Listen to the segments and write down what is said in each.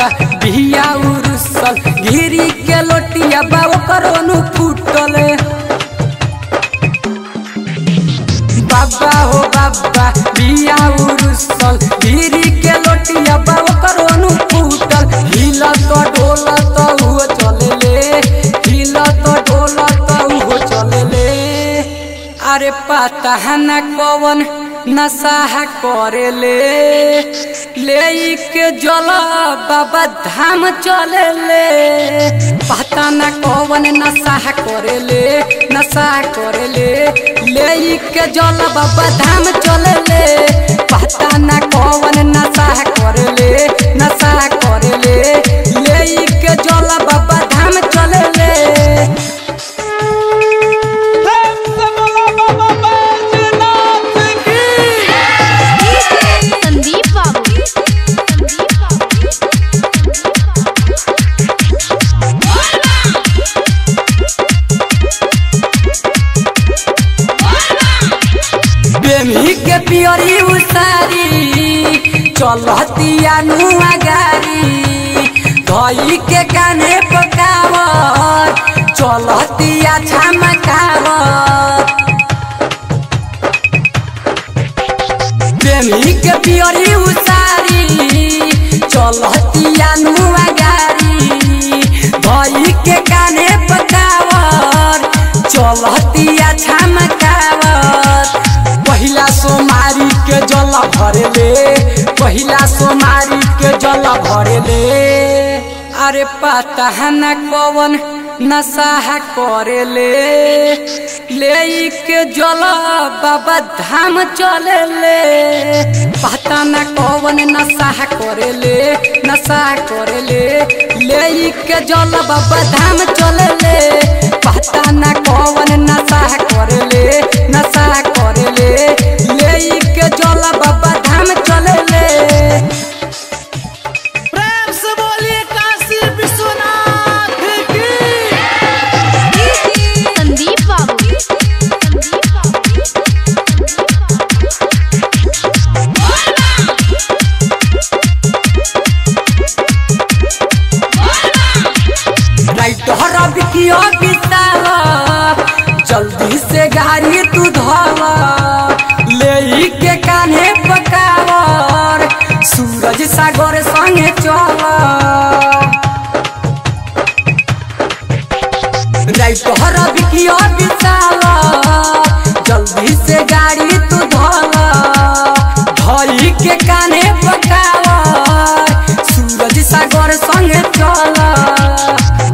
बाबा बिया उरुसल घिरी के लोटिया बाबा करोनु फूटल बाबा हो बाबा बिया उरुसल घिरी के लोटिया बाबा करोनु फूटल हिला तो डोला तो हुआ चले ले हिला तो डोला तो हुआ चले ले अरे पता है न कौन नशा करे ले के जला बाबा धाम चले ले पता न कौन नशा करे ले के जला बाबा धाम चले ले पता न कौन नशा करे ले के जला बाबा धाम चले ले के पियरी उसारी चलतिया नुआ गारी धई के काने पकावर चलतिया छमकावर प्रेमी के पियरी उसारी चलतिया नुआ गारी धई के काने पकावर चलतिया छमकावर पहिला सोमारी के जला भरे ले अरे पता है न कौन नशा करे ले के जला बाबा धाम चले ले पता न कौन नशा करे ले के जला बाबा धाम चले ले पता न कौन नशा करे ले के जला बाबा धाम चले ले प्रेम से बोलिए काशी विश्वनाथ की संदीप बाबू राइटर बिकियो बितावा जल्दी से गाड़ी तू धवा ले के कान्हे पकावर सूरज सागर संगे चला राइटर बिकियो बितावा जल्दी से गाड़ी तू धवा धई के कान्हे पकावर सूरज सागर संगे चला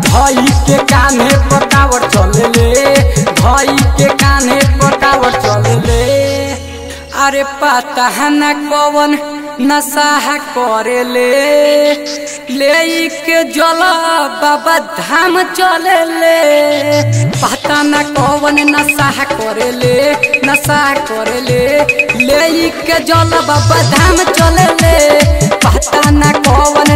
धई के कान्हे पकावर चले ले धई के कान्हे पकावर चले ले अरे पता है न कौन नशा करे ले के जला बाबा धाम चले ले पता न कौन नशा करे ले के जला बाबा धाम चले ले पता न कौन